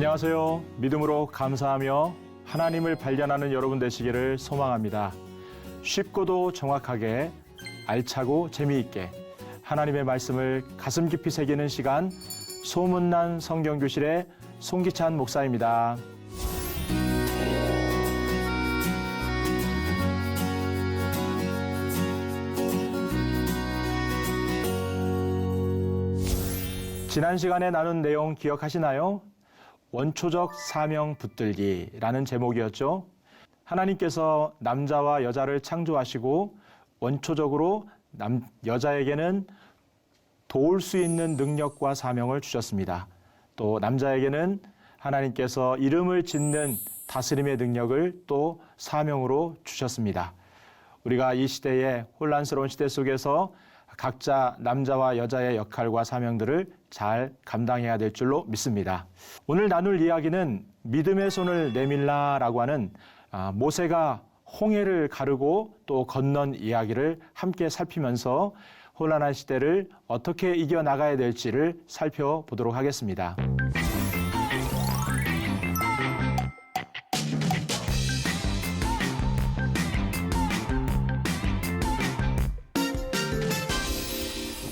안녕하세요. 믿음으로 감사하며 하나님을 발견하는 여러분 되시기를 소망합니다. 쉽고도 정확하게, 알차고 재미있게 하나님의 말씀을 가슴 깊이 새기는 시간, 소문난 성경교실의 송기찬 목사입니다. 지난 시간에 나눈 내용 기억하시나요? 원초적 사명 붙들기라는 제목이었죠. 하나님께서 남자와 여자를 창조하시고 원초적으로 여자에게는 도울 수 있는 능력과 사명을 주셨습니다. 또 남자에게는 하나님께서 이름을 짓는 다스림의 능력을 또 사명으로 주셨습니다. 우리가 이 시대의 혼란스러운 시대 속에서 각자 남자와 여자의 역할과 사명들을 잘 감당해야 될 줄로 믿습니다. 오늘 나눌 이야기는 믿음의 손을 내밀라라고 하는 모세가 홍해를 가르고 또 건넌 이야기를 함께 살피면서 혼란한 시대를 어떻게 이겨나가야 될지를 살펴보도록 하겠습니다.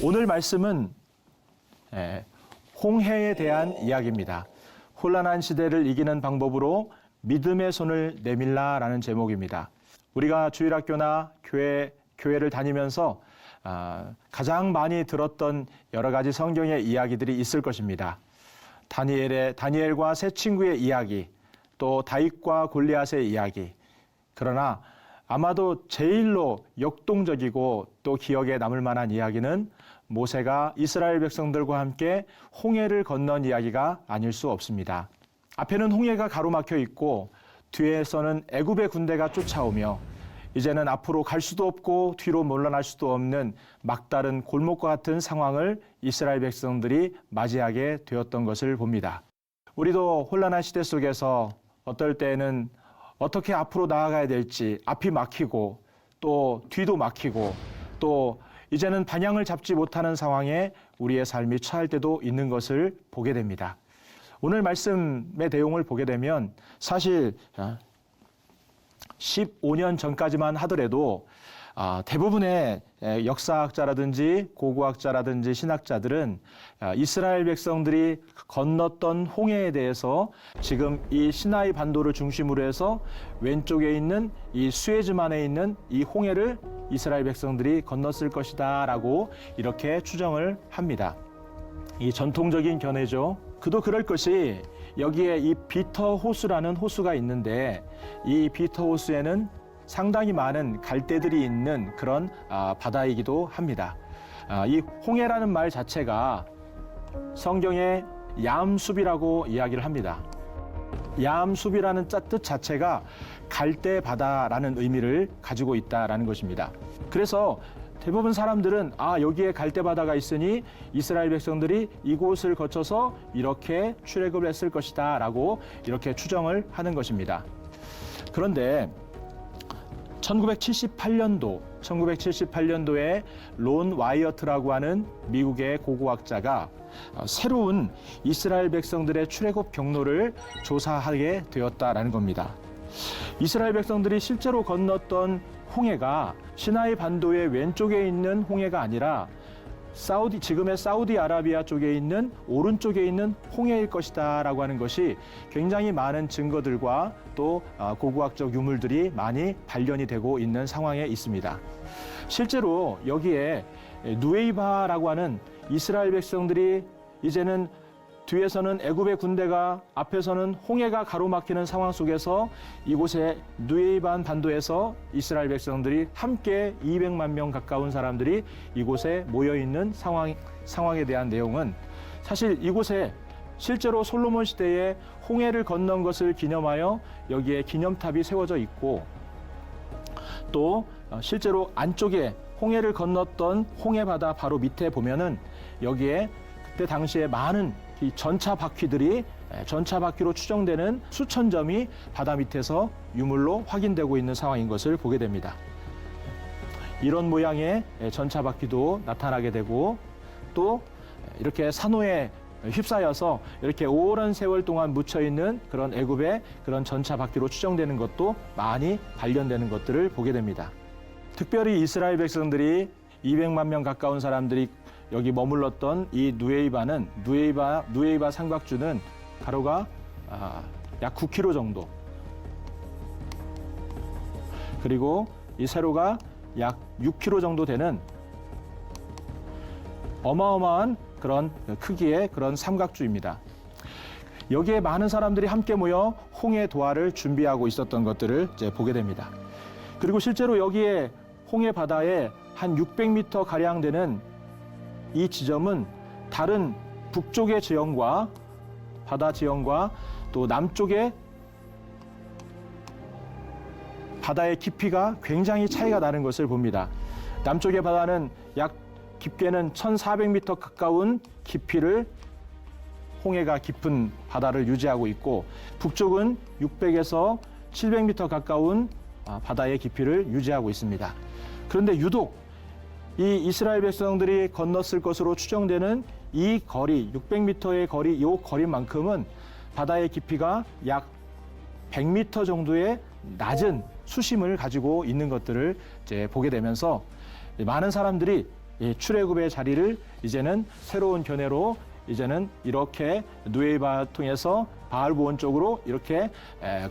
오늘 말씀은 홍해에 대한 이야기입니다. 혼란한 시대를 이기는 방법으로 믿음의 손을 내밀라라는 제목입니다. 우리가 주일학교나 교회를 다니면서 가장 많이 들었던 여러 가지 성경의 이야기들이 있을 것입니다. 다니엘과 세 친구의 이야기, 또 다윗과 골리앗의 이야기. 그러나 아마도 제일로 역동적이고 또 기억에 남을 만한 이야기는 모세가 이스라엘 백성들과 함께 홍해를 건넌 이야기가 아닐 수 없습니다. 앞에는 홍해가 가로막혀 있고 뒤에서는 애굽의 군대가 쫓아오며 이제는 앞으로 갈 수도 없고 뒤로 물러날 수도 없는 막다른 골목과 같은 상황을 이스라엘 백성들이 맞이하게 되었던 것을 봅니다. 우리도 혼란한 시대 속에서 어떨 때에는 어떻게 앞으로 나아가야 될지 앞이 막히고 또 뒤도 막히고 또 이제는 방향을 잡지 못하는 상황에 우리의 삶이 처할 때도 있는 것을 보게 됩니다. 오늘 말씀의 내용을 보게 되면 사실 15년 전까지만 하더라도 대부분의 역사학자라든지 고고학자라든지 신학자들은 이스라엘 백성들이 건넜던 홍해에 대해서 지금 이 시나이 반도를 중심으로 해서 왼쪽에 있는 이 수에즈만에 있는 이 홍해를 이스라엘 백성들이 건넜을 것이다 라고 이렇게 추정을 합니다. 이 전통적인 견해죠. 그도 그럴 것이 여기에 이 비터 호수라는 호수가 있는데 이 비터 호수에는 상당히 많은 갈대들이 있는 그런 바다이기도 합니다. 이 홍해라는 말 자체가 성경에 얌숲이라고 이야기를 합니다. 얌숲이라는 뜻 자체가 갈대 바다라는 의미를 가지고 있다라는 것입니다. 그래서 대부분 사람들은 여기에 갈대 바다가 있으니 이스라엘 백성들이 이곳을 거쳐서 이렇게 출애굽을 했을 것이다 라고 이렇게 추정을 하는 것입니다. 그런데 1978년도에 론 와이어트라고 하는 미국의 고고학자가 새로운 이스라엘 백성들의 출애굽 경로를 조사하게 되었다라는 겁니다. 이스라엘 백성들이 실제로 건넜던 홍해가 시나이 반도의 왼쪽에 있는 홍해가 아니라 지금의 사우디아라비아 쪽에 있는 오른쪽에 있는 홍해일 것이다 라고 하는 것이 굉장히 많은 증거들과 또 고고학적 유물들이 많이 발견이 되고 있는 상황에 있습니다. 실제로 여기에 누에이바라고 하는 이스라엘 백성들이 이제는 뒤에서는 애굽의 군대가 앞에서는 홍해가 가로막히는 상황 속에서 이곳에 누에이반 반도에서 이스라엘 백성들이 함께 200만 명 가까운 사람들이 이곳에 모여있는 상황에 대한 내용은 사실 이곳에 실제로 솔로몬 시대에 홍해를 건넌 것을 기념하여 여기에 기념탑이 세워져 있고 또 실제로 안쪽에 홍해를 건넜던 홍해바다 바로 밑에 보면은 여기에 그때 당시에 많은 이 전차 바퀴로 추정되는 수천 점이 바다 밑에서 유물로 확인되고 있는 상황인 것을 보게 됩니다. 이런 모양의 전차 바퀴도 나타나게 되고 또 이렇게 산호의 휩싸여서 이렇게 오랜 세월 동안 묻혀 있는 그런 애굽의 그런 전차 바퀴로 추정되는 것도 많이 발견되는 것들을 보게 됩니다. 특별히 이스라엘 백성들이 200만 명 가까운 사람들이 여기 머물렀던 이 누에이바 삼각주는 가로가 약 9km 정도, 그리고 이 세로가 약 6km 정도 되는 어마어마한 그런 크기의 그런 삼각주입니다. 여기에 많은 사람들이 함께 모여 홍해 도하를 준비하고 있었던 것들을 이제 보게 됩니다. 그리고 실제로 여기에 홍해 바다에 한 600m 가량 되는 이 지점은 다른 북쪽의 지형과 바다 지형과 또 남쪽의 바다의 깊이가 굉장히 차이가 나는 것을 봅니다. 남쪽의 바다는 약 깊게는 1,400m 가까운 깊이를 홍해가 깊은 바다를 유지하고 있고, 북쪽은 600에서 700m 가까운 바다의 깊이를 유지하고 있습니다. 그런데 유독 이 이스라엘 백성들이 건넜을 것으로 추정되는 이 거리, 600m의 거리, 이 거리만큼은 바다의 깊이가 약 100m 정도의 낮은 수심을 가지고 있는 것들을 이제 보게 되면서 많은 사람들이 이 출애굽의 자리를 이제는 새로운 견해로 이제는 이렇게 누에이바 통해서 바알보온 쪽으로 이렇게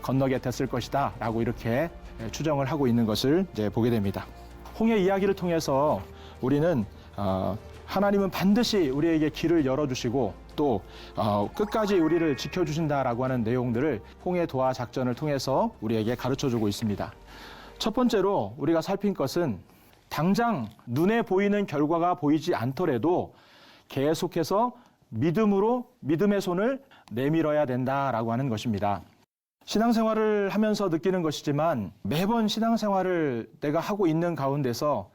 건너게 됐을 것이다 라고 이렇게 추정을 하고 있는 것을 이제 보게 됩니다. 홍해 이야기를 통해서 우리는 하나님은 반드시 우리에게 길을 열어주시고 또 끝까지 우리를 지켜주신다라고 하는 내용들을 홍해 도하 작전을 통해서 우리에게 가르쳐주고 있습니다. 첫 번째로 우리가 살핀 것은 당장 눈에 보이는 결과가 보이지 않더라도 계속해서 믿음의 손을 내밀어야 된다라고 하는 것입니다. 신앙생활을 하면서 느끼는 것이지만 매번 신앙생활을 내가 하고 있는 가운데서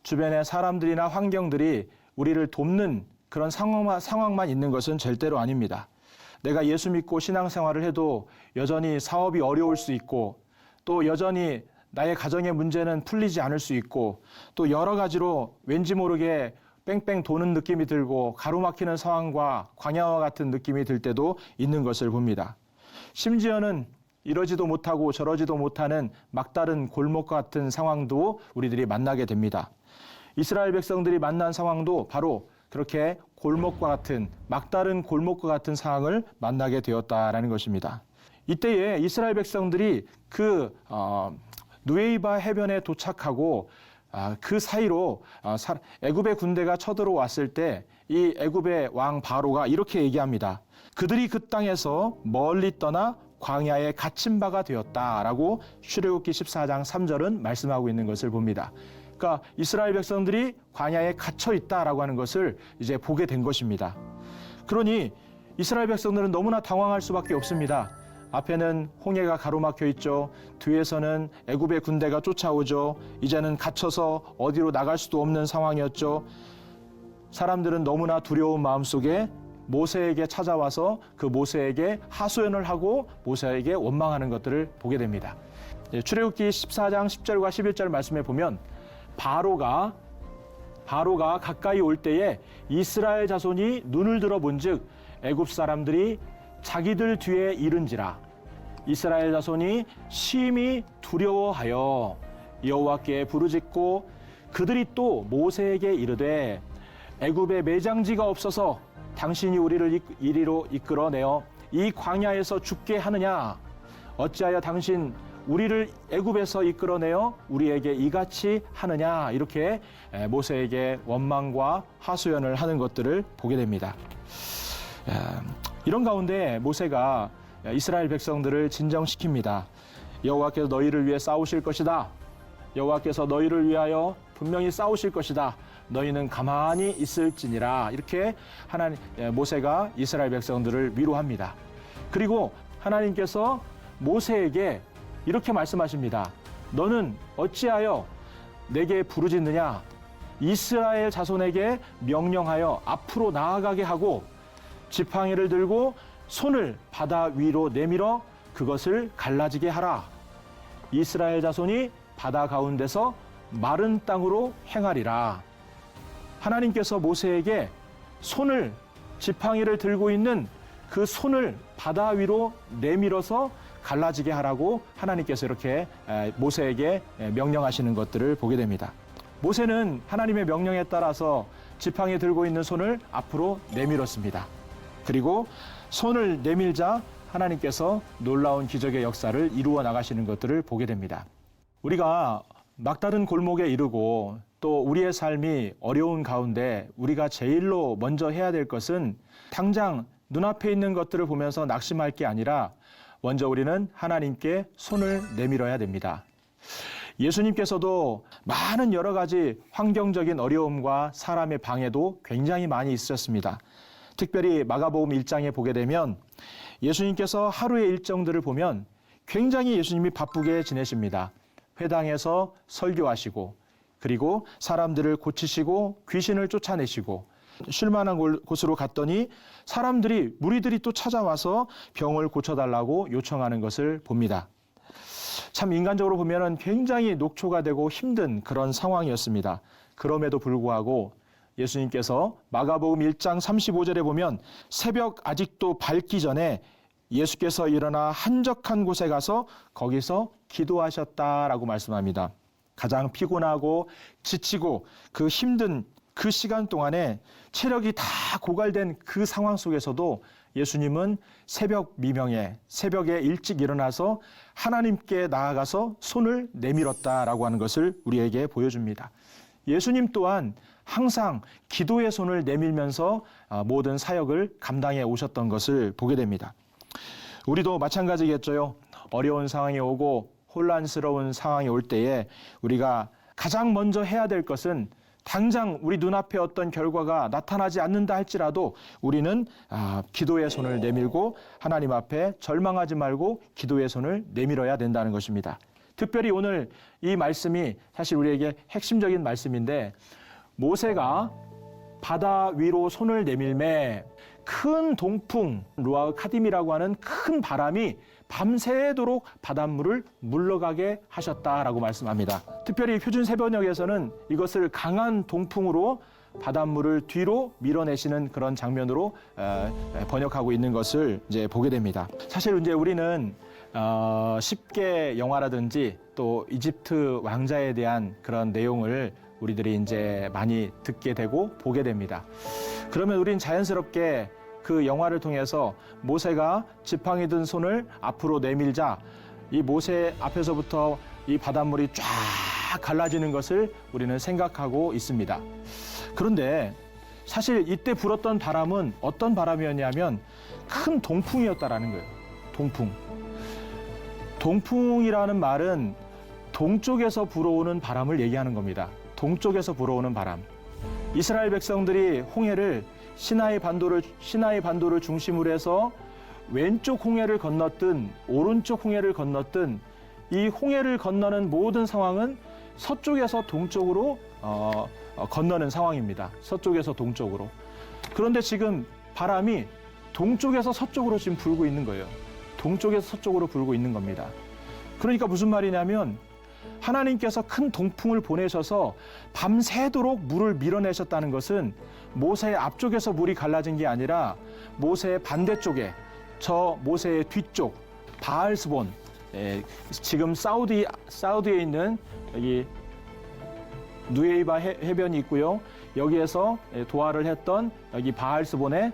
주변의 사람들이나 환경들이 우리를 돕는 그런 상황만 있는 것은 절대로 아닙니다. 내가 예수 믿고 신앙생활을 해도 여전히 사업이 어려울 수 있고, 또 여전히 나의 가정의 문제는 풀리지 않을 수 있고, 또 여러 가지로 왠지 모르게 뺑뺑 도는 느낌이 들고 가로막히는 상황과 광야와 같은 느낌이 들 때도 있는 것을 봅니다. 심지어는 이러지도 못하고 저러지도 못하는 막다른 골목 같은 상황도 우리들이 만나게 됩니다. 이스라엘 백성들이 만난 상황도 바로 그렇게 골목과 같은, 막다른 골목과 같은 상황을 만나게 되었다라는 것입니다. 이때에 이스라엘 백성들이 그 누에이바 해변에 도착하고 그 사이로 애굽의 군대가 쳐들어왔을 때 이 애굽의 왕 바로가 이렇게 얘기합니다. 그들이 그 땅에서 멀리 떠나 광야에 갇힌 바가 되었다라고 출애굽기 14장 3절은 말씀하고 있는 것을 봅니다. 그러니까 이스라엘 백성들이 광야에 갇혀 있다라고 하는 것을 이제 보게 된 것입니다. 그러니 이스라엘 백성들은 너무나 당황할 수밖에 없습니다. 앞에는 홍해가 가로막혀 있죠. 뒤에서는 애굽의 군대가 쫓아오죠. 이제는 갇혀서 어디로 나갈 수도 없는 상황이었죠. 사람들은 너무나 두려운 마음속에 모세에게 찾아와서 그 모세에게 하소연을 하고 모세에게 원망하는 것들을 보게 됩니다. 출애굽기 14장 10절과 11절 말씀에 보면 바로가 가까이 올 때에 이스라엘 자손이 눈을 들어 본즉 애굽 사람들이 자기들 뒤에 이른지라 이스라엘 자손이 심히 두려워하여 여호와께 부르짖고 그들이 또 모세에게 이르되 애굽에 매장지가 없어서 당신이 우리를 이리로 이끌어내어 이 광야에서 죽게 하느냐? 어찌하여 당신 우리를 애굽에서 이끌어내어 우리에게 이같이 하느냐? 이렇게 모세에게 원망과 하소연을 하는 것들을 보게 됩니다. 이런 가운데 모세가 이스라엘 백성들을 진정시킵니다. 여호와께서 너희를 위해 싸우실 것이다. 여호와께서 너희를 위하여 분명히 싸우실 것이다. 너희는 가만히 있을지니라. 이렇게 모세가 이스라엘 백성들을 위로합니다. 그리고 하나님께서 모세에게 이렇게 말씀하십니다. 너는 어찌하여 내게 부르짖느냐? 이스라엘 자손에게 명령하여 앞으로 나아가게 하고 지팡이를 들고 손을 바다 위로 내밀어 그것을 갈라지게 하라. 이스라엘 자손이 바다 가운데서 마른 땅으로 행하리라. 하나님께서 모세에게 손을 지팡이를 들고 있는 그 손을 바다 위로 내밀어서 갈라지게 하라고 하나님께서 이렇게 모세에게 명령하시는 것들을 보게 됩니다. 모세는 하나님의 명령에 따라서 지팡이 들고 있는 손을 앞으로 내밀었습니다. 그리고 손을 내밀자 하나님께서 놀라운 기적의 역사를 이루어 나가시는 것들을 보게 됩니다. 우리가 막다른 골목에 이르고 또 우리의 삶이 어려운 가운데 우리가 제일로 먼저 해야 될 것은 당장 눈앞에 있는 것들을 보면서 낙심할 게 아니라 먼저 우리는 하나님께 손을 내밀어야 됩니다. 예수님께서도 많은 여러 가지 환경적인 어려움과 사람의 방해도 굉장히 많이 있으셨습니다. 특별히 마가복음 1장에 보게 되면 예수님께서 하루의 일정들을 보면 굉장히 예수님이 바쁘게 지내십니다. 회당에서 설교하시고 그리고 사람들을 고치시고 귀신을 쫓아내시고 쉴 만한 곳으로 갔더니 사람들이 무리들이 또 찾아와서 병을 고쳐달라고 요청하는 것을 봅니다. 참 인간적으로 보면은 굉장히 녹초가 되고 힘든 그런 상황이었습니다. 그럼에도 불구하고 예수님께서 마가복음 1장 35절에 보면 새벽 아직도 밝기 전에 예수께서 일어나 한적한 곳에 가서 거기서 기도하셨다라고 말씀합니다. 가장 피곤하고 지치고 그 힘든 그 시간 동안에 체력이 다 고갈된 그 상황 속에서도 예수님은 새벽 미명에 새벽에 일찍 일어나서 하나님께 나아가서 손을 내밀었다라고 하는 것을 우리에게 보여줍니다. 예수님 또한 항상 기도의 손을 내밀면서 모든 사역을 감당해 오셨던 것을 보게 됩니다. 우리도 마찬가지겠죠. 어려운 상황이 오고 혼란스러운 상황이 올 때에 우리가 가장 먼저 해야 될 것은 당장 우리 눈앞에 어떤 결과가 나타나지 않는다 할지라도 우리는 기도의 손을 내밀고 하나님 앞에 절망하지 말고 기도의 손을 내밀어야 된다는 것입니다. 특별히 오늘 이 말씀이 사실 우리에게 핵심적인 말씀인데 모세가 바다 위로 손을 내밀매 큰 동풍, 루아 카딤이라고 하는 큰 바람이 밤새도록 바닷물을 물러가게 하셨다라고 말씀합니다. 특별히 표준 세번역에서는 이것을 강한 동풍으로 바닷물을 뒤로 밀어내시는 그런 장면으로 번역하고 있는 것을 이제 보게 됩니다. 사실 이제 우리는 쉽게 영화라든지 또 이집트 왕자에 대한 그런 내용을 우리들이 이제 많이 듣게 되고 보게 됩니다. 그러면 우린 자연스럽게 그 영화를 통해서 모세가 지팡이 든 손을 앞으로 내밀자 이 모세 앞에서부터 이 바닷물이 쫙 갈라지는 것을 우리는 생각하고 있습니다. 그런데 사실 이때 불었던 바람은 어떤 바람이었냐면 큰 동풍이었다라는 거예요. 동풍. 동풍이라는 말은 동쪽에서 불어오는 바람을 얘기하는 겁니다. 동쪽에서 불어오는 바람. 이스라엘 백성들이 홍해를 시나이 반도를 중심으로 해서 왼쪽 홍해를 건넜든 오른쪽 홍해를 건넜든 이 홍해를 건너는 모든 상황은 서쪽에서 동쪽으로 건너는 상황입니다. 서쪽에서 동쪽으로. 그런데 지금 바람이 동쪽에서 서쪽으로 지금 불고 있는 거예요. 동쪽에서 서쪽으로 불고 있는 겁니다. 그러니까 무슨 말이냐면 하나님께서 큰 동풍을 보내셔서 밤새도록 물을 밀어내셨다는 것은 모세의 앞쪽에서 물이 갈라진 게 아니라 모세의 반대쪽에 저 모세의 뒤쪽 바알스본 지금 사우디에 있는 여기 누에이바 해변이 있고요. 여기에서 도하를 했던 여기 바알스본에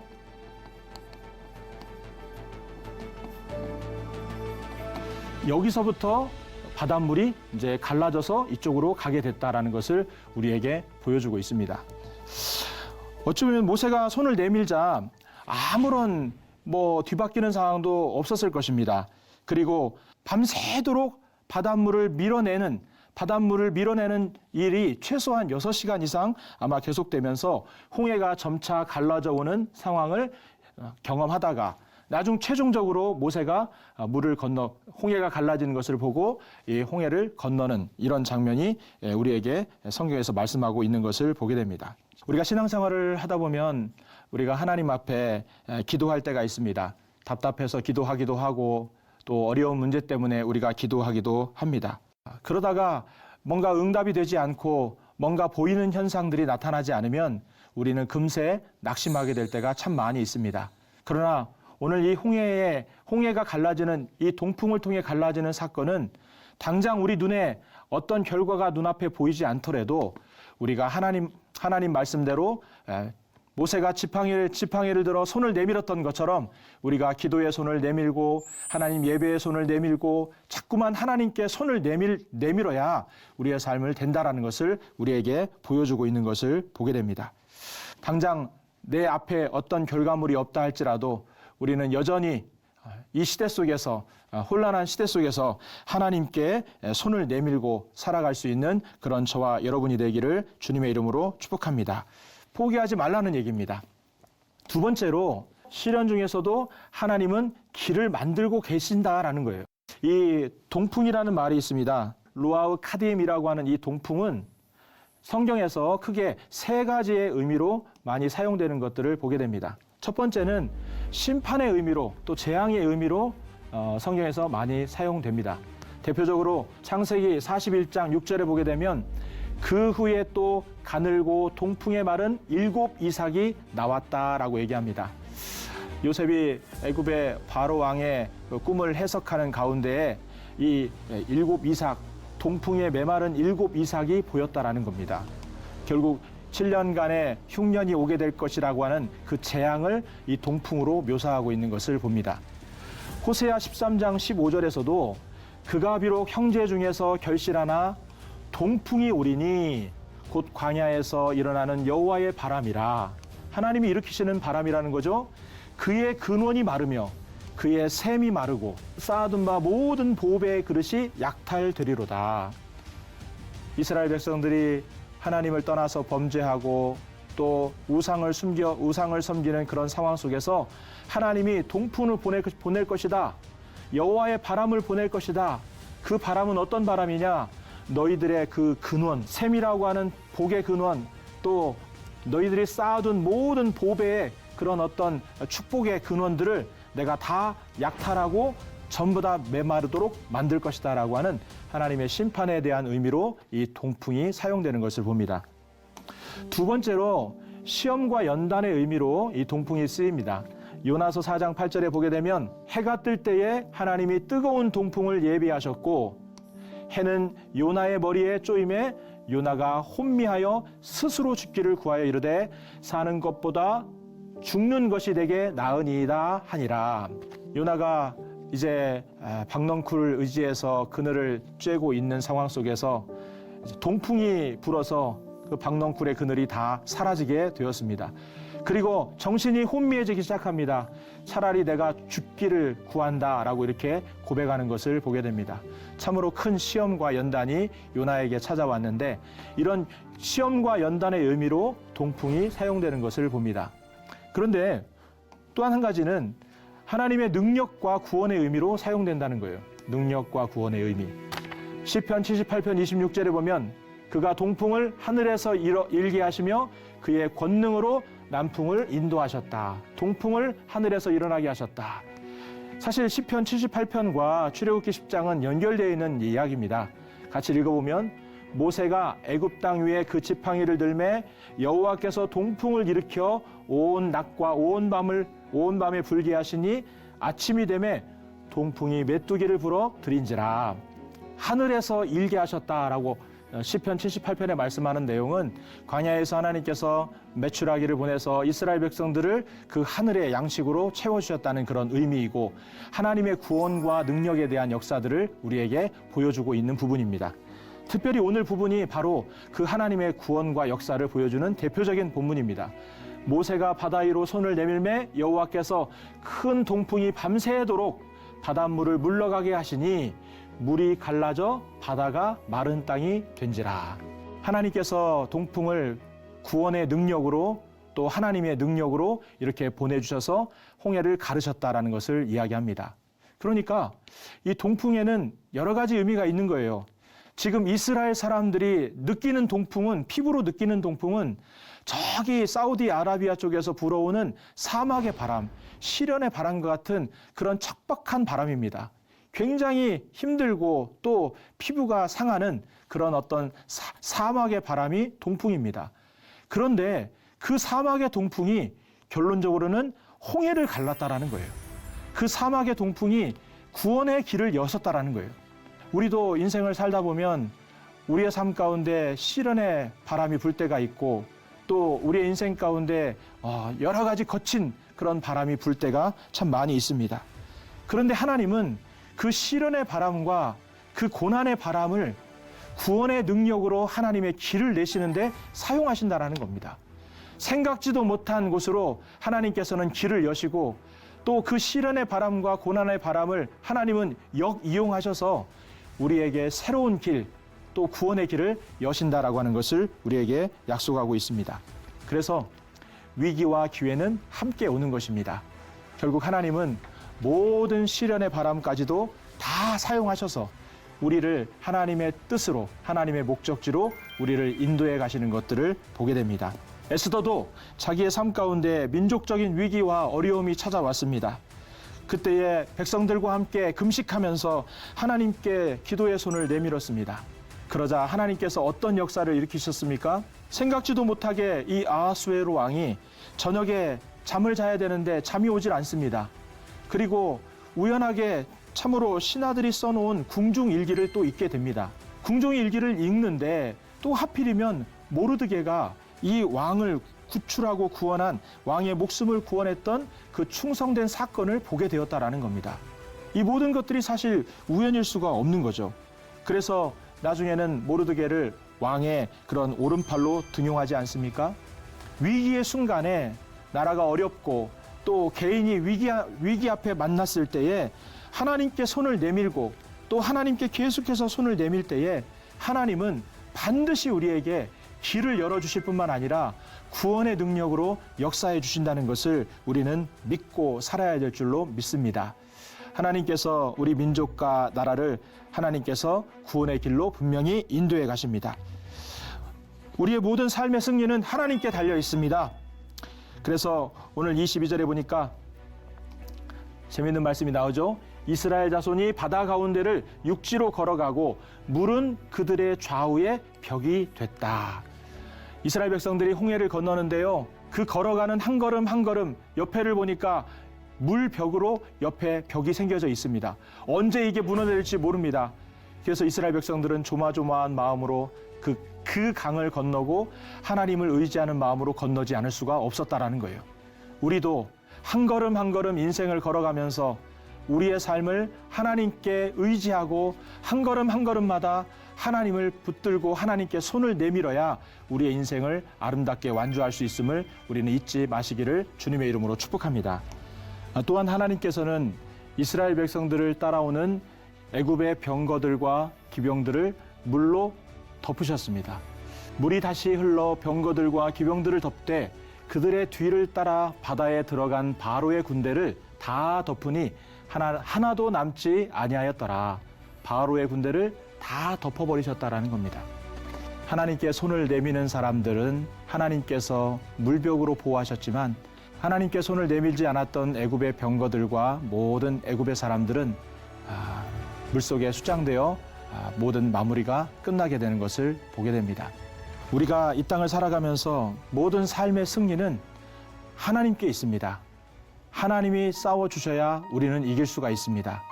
여기서부터 바닷물이 이제 갈라져서 이쪽으로 가게 됐다라는 것을 우리에게 보여주고 있습니다. 어쩌면 모세가 손을 내밀자 아무런 뒤바뀌는 상황도 없었을 것입니다. 그리고 밤새도록 바닷물을 밀어내는 일이 최소한 6시간 이상 아마 계속되면서 홍해가 점차 갈라져 오는 상황을 경험하다가 최종적으로 모세가 물을 건너 홍해가 갈라지는 것을 보고 이 홍해를 건너는 이런 장면이 우리에게 성경에서 말씀하고 있는 것을 보게 됩니다. 우리가 신앙생활을 하다 보면 우리가 하나님 앞에 기도할 때가 있습니다. 답답해서 기도하기도 하고 또 어려운 문제 때문에 우리가 기도하기도 합니다. 그러다가 뭔가 응답이 되지 않고 뭔가 보이는 현상들이 나타나지 않으면 우리는 금세 낙심하게 될 때가 참 많이 있습니다. 그러나 오늘 이 홍해가 갈라지는 이 동풍을 통해 갈라지는 사건은 당장 우리 눈에 어떤 결과가 눈앞에 보이지 않더라도 우리가 하나님 말씀대로 모세가 지팡이를 들어 손을 내밀었던 것처럼 우리가 기도의 손을 내밀고 하나님 예배의 손을 내밀고 자꾸만 하나님께 손을 내밀어야 우리의 삶을 된다라는 것을 우리에게 보여주고 있는 것을 보게 됩니다. 당장 내 앞에 어떤 결과물이 없다 할지라도 우리는 여전히 이 시대 속에서 혼란한 시대 속에서 하나님께 손을 내밀고 살아갈 수 있는 그런 저와 여러분이 되기를 주님의 이름으로 축복합니다. 포기하지 말라는 얘기입니다. 두 번째로 시련 중에서도 하나님은 길을 만들고 계신다라는 거예요. 이 동풍이라는 말이 있습니다. 루아우 카디임이라고 하는 이 동풍은 성경에서 크게 세 가지의 의미로 많이 사용되는 것들을 보게 됩니다. 첫 번째는 심판의 의미로 또 재앙의 의미로 성경에서 많이 사용됩니다. 대표적으로 창세기 41장 6절에 보게 되면 그 후에 또 가늘고 동풍에 마른 7 이삭이 나왔다라고 얘기합니다. 요셉이 애굽의 바로 왕의 꿈을 해석하는 가운데에 이 7 이삭, 동풍에 메마른 7 이삭이 보였다라는 겁니다. 결국 7년간의 흉년이 오게 될 것이라고 하는 그 재앙을 이 동풍으로 묘사하고 있는 것을 봅니다. 호세아 13장 15절에서도 그가 비록 형제 중에서 결실하나 동풍이 오리니 곧 광야에서 일어나는 여호와의 바람이라. 하나님이 일으키시는 바람이라는 거죠. 그의 근원이 마르며 그의 샘이 마르고 쌓아둔 바 모든 보배의 그릇이 약탈되리로다. 이스라엘 백성들이 하나님을 떠나서 범죄하고 또 우상을 섬기는 그런 상황 속에서 하나님이 동풍을 보낼 것이다. 여호와의 바람을 보낼 것이다. 그 바람은 어떤 바람이냐? 너희들의 그 근원, 샘이라고 하는 복의 근원, 또 너희들이 쌓아둔 모든 보배의 그런 어떤 축복의 근원들을 내가 다 약탈하고 전부 다 메마르도록 만들 것이다 라고 하는 하나님의 심판에 대한 의미로 이 동풍이 사용되는 것을 봅니다. 두 번째로 시험과 연단의 의미로 이 동풍이 쓰입니다. 요나서 4장 8절에 보게 되면 해가 뜰 때에 하나님이 뜨거운 동풍을 예비하셨고 해는 요나의 머리에 쪼임에 요나가 혼미하여 스스로 죽기를 구하여 이르되 사는 것보다 죽는 것이 되게 나으니이다 하니라. 요나가 이제 박넝쿨을 의지해서 그늘을 쬐고 있는 상황 속에서 동풍이 불어서 그 박넝쿨의 그늘이 다 사라지게 되었습니다. 그리고 정신이 혼미해지기 시작합니다. 차라리 내가 죽기를 구한다라고 이렇게 고백하는 것을 보게 됩니다. 참으로 큰 시험과 연단이 요나에게 찾아왔는데 이런 시험과 연단의 의미로 동풍이 사용되는 것을 봅니다. 그런데 또한 한 가지는 하나님의 능력과 구원의 의미로 사용된다는 거예요. 능력과 구원의 의미. 시편 78편 26절에 보면 그가 동풍을 하늘에서 일게 하시며 그의 권능으로 남풍을 인도하셨다. 동풍을 하늘에서 일어나게 하셨다. 사실 시편 78편과 출애굽기 10장은 연결되어 있는 이야기입니다. 같이 읽어보면 모세가 애굽 땅 위에 그 지팡이를 들매 여호와께서 동풍을 일으켜 온 낮과 온 밤에 불게 하시니 아침이 되매 동풍이 메뚜기를 불어 들인지라. 하늘에서 일게 하셨다라고 시편 78편에 말씀하는 내용은 광야에서 하나님께서 메추라기를 보내서 이스라엘 백성들을 그 하늘의 양식으로 채워주셨다는 그런 의미이고 하나님의 구원과 능력에 대한 역사들을 우리에게 보여주고 있는 부분입니다. 특별히 오늘 부분이 바로 그 하나님의 구원과 역사를 보여주는 대표적인 본문입니다. 모세가 바다 위로 손을 내밀매 여호와께서 큰 동풍이 밤새도록 바닷물을 물러가게 하시니 물이 갈라져 바다가 마른 땅이 된지라. 하나님께서 동풍을 구원의 능력으로 또 하나님의 능력으로 이렇게 보내주셔서 홍해를 가르셨다라는 것을 이야기합니다. 그러니까 이 동풍에는 여러 가지 의미가 있는 거예요. 지금 이스라엘 사람들이 느끼는 동풍은, 피부로 느끼는 동풍은 저기 사우디아라비아 쪽에서 불어오는 사막의 바람, 시련의 바람과 같은 그런 척박한 바람입니다. 굉장히 힘들고 또 피부가 상하는 그런 어떤 사막의 바람이 동풍입니다. 그런데 그 사막의 동풍이 결론적으로는 홍해를 갈랐다라는 거예요. 그 사막의 동풍이 구원의 길을 여셨다라는 거예요. 우리도 인생을 살다 보면 우리의 삶 가운데 시련의 바람이 불 때가 있고 또 우리의 인생 가운데 여러 가지 거친 그런 바람이 불 때가 참 많이 있습니다. 그런데 하나님은 그 시련의 바람과 그 고난의 바람을 구원의 능력으로 하나님의 길을 내시는데 사용하신다라는 겁니다. 생각지도 못한 곳으로 하나님께서는 길을 여시고 또 그 시련의 바람과 고난의 바람을 하나님은 역이용하셔서 우리에게 새로운 길, 또 구원의 길을 여신다라고 하는 것을 우리에게 약속하고 있습니다. 그래서 위기와 기회는 함께 오는 것입니다. 결국 하나님은 모든 시련의 바람까지도 다 사용하셔서 우리를 하나님의 뜻으로, 하나님의 목적지로 우리를 인도해 가시는 것들을 보게 됩니다. 에스더도 자기의 삶 가운데 민족적인 위기와 어려움이 찾아왔습니다. 그때에 백성들과 함께 금식하면서 하나님께 기도의 손을 내밀었습니다. 그러자 하나님께서 어떤 역사를 일으키셨습니까? 생각지도 못하게 이 아하수에로 왕이 저녁에 잠을 자야 되는데 잠이 오질 않습니다. 그리고 우연하게 참으로 신하들이 써놓은 궁중일기를 또 읽게 됩니다. 궁중일기를 읽는데 또 하필이면 모르드게가 이 왕을 구출하고 구원한 왕의 목숨을 구원했던 그 충성된 사건을 보게 되었다라는 겁니다. 이 모든 것들이 사실 우연일 수가 없는 거죠. 그래서 나중에는 모르드게를 왕의 그런 오른팔로 등용하지 않습니까? 위기의 순간에 나라가 어렵고 또 개인이 위기 앞에 만났을 때에 하나님께 손을 내밀고 또 하나님께 계속해서 손을 내밀 때에 하나님은 반드시 우리에게 길을 열어주실 뿐만 아니라 구원의 능력으로 역사해 주신다는 것을 우리는 믿고 살아야 될 줄로 믿습니다. 하나님께서 우리 민족과 나라를 하나님께서 구원의 길로 분명히 인도해 가십니다. 우리의 모든 삶의 승리는 하나님께 달려 있습니다. 그래서 오늘 22절에 보니까 재미있는 말씀이 나오죠. 이스라엘 자손이 바다 가운데를 육지로 걸어가고 물은 그들의 좌우에 벽이 됐다. 이스라엘 백성들이 홍해를 건너는데요. 그 걸어가는 한 걸음 한 걸음 옆에를 보니까 물벽으로 옆에 벽이 생겨져 있습니다. 언제 이게 무너질지 모릅니다. 그래서 이스라엘 백성들은 조마조마한 마음으로 그 강을 건너고 하나님을 의지하는 마음으로 건너지 않을 수가 없었다라는 거예요. 우리도 한 걸음 한 걸음 인생을 걸어가면서 우리의 삶을 하나님께 의지하고 한 걸음 한 걸음마다 하나님을 붙들고 하나님께 손을 내밀어야 우리의 인생을 아름답게 완주할 수 있음을 우리는 잊지 마시기를 주님의 이름으로 축복합니다. 또한 하나님께서는 이스라엘 백성들을 따라오는 애굽의 병거들과 기병들을 물로 덮으셨습니다. 물이 다시 흘러 병거들과 기병들을 덮되 그들의 뒤를 따라 바다에 들어간 바로의 군대를 다 덮으니 하나도 남지 아니하였더라. 바로의 군대를 다 덮어버리셨다라는 겁니다. 하나님께 손을 내미는 사람들은 하나님께서 물벽으로 보호하셨지만 하나님께 손을 내밀지 않았던 애굽의 병거들과 모든 애굽의 사람들은 물속에 수장되어 모든 마무리가 끝나게 되는 것을 보게 됩니다. 우리가 이 땅을 살아가면서 모든 삶의 승리는 하나님께 있습니다. 하나님이 싸워주셔야 우리는 이길 수가 있습니다.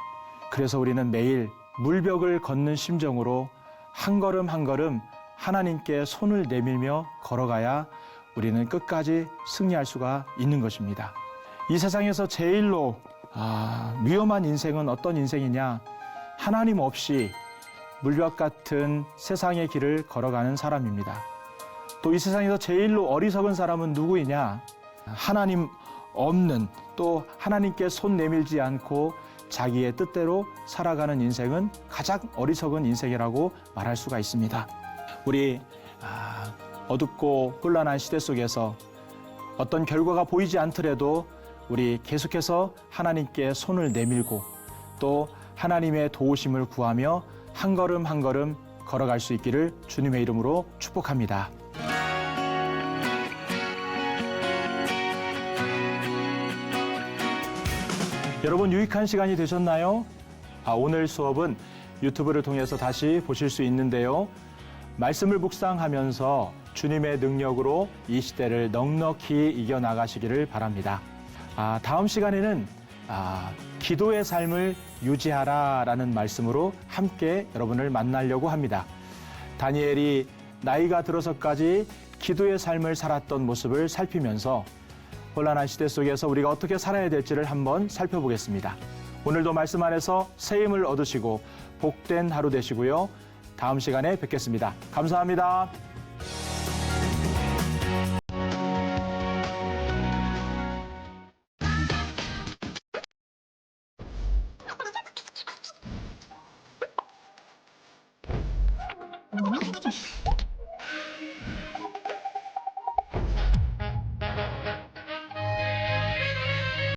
그래서 우리는 매일 물벽을 걷는 심정으로 한 걸음 한 걸음 하나님께 손을 내밀며 걸어가야 우리는 끝까지 승리할 수가 있는 것입니다. 이 세상에서 제일로 위험한 인생은 어떤 인생이냐? 하나님 없이 물벽 같은 세상의 길을 걸어가는 사람입니다. 또 이 세상에서 제일로 어리석은 사람은 누구이냐? 하나님 없는 또 하나님께 손 내밀지 않고 자기의 뜻대로 살아가는 인생은 가장 어리석은 인생이라고 말할 수가 있습니다. 우리 어둡고 혼란한 시대 속에서 어떤 결과가 보이지 않더라도 우리 계속해서 하나님께 손을 내밀고 또 하나님의 도우심을 구하며 한 걸음 한 걸음 걸어갈 수 있기를 주님의 이름으로 축복합니다. 여러분 유익한 시간이 되셨나요? 오늘 수업은 유튜브를 통해서 다시 보실 수 있는데요. 말씀을 묵상하면서 주님의 능력으로 이 시대를 넉넉히 이겨나가시기를 바랍니다. 다음 시간에는 기도의 삶을 유지하라라는 말씀으로 함께 여러분을 만나려고 합니다. 다니엘이 나이가 들어서까지 기도의 삶을 살았던 모습을 살피면서 혼란한 시대 속에서 우리가 어떻게 살아야 될지를 한번 살펴보겠습니다. 오늘도 말씀 안에서 새 힘을 얻으시고 복된 하루 되시고요. 다음 시간에 뵙겠습니다. 감사합니다.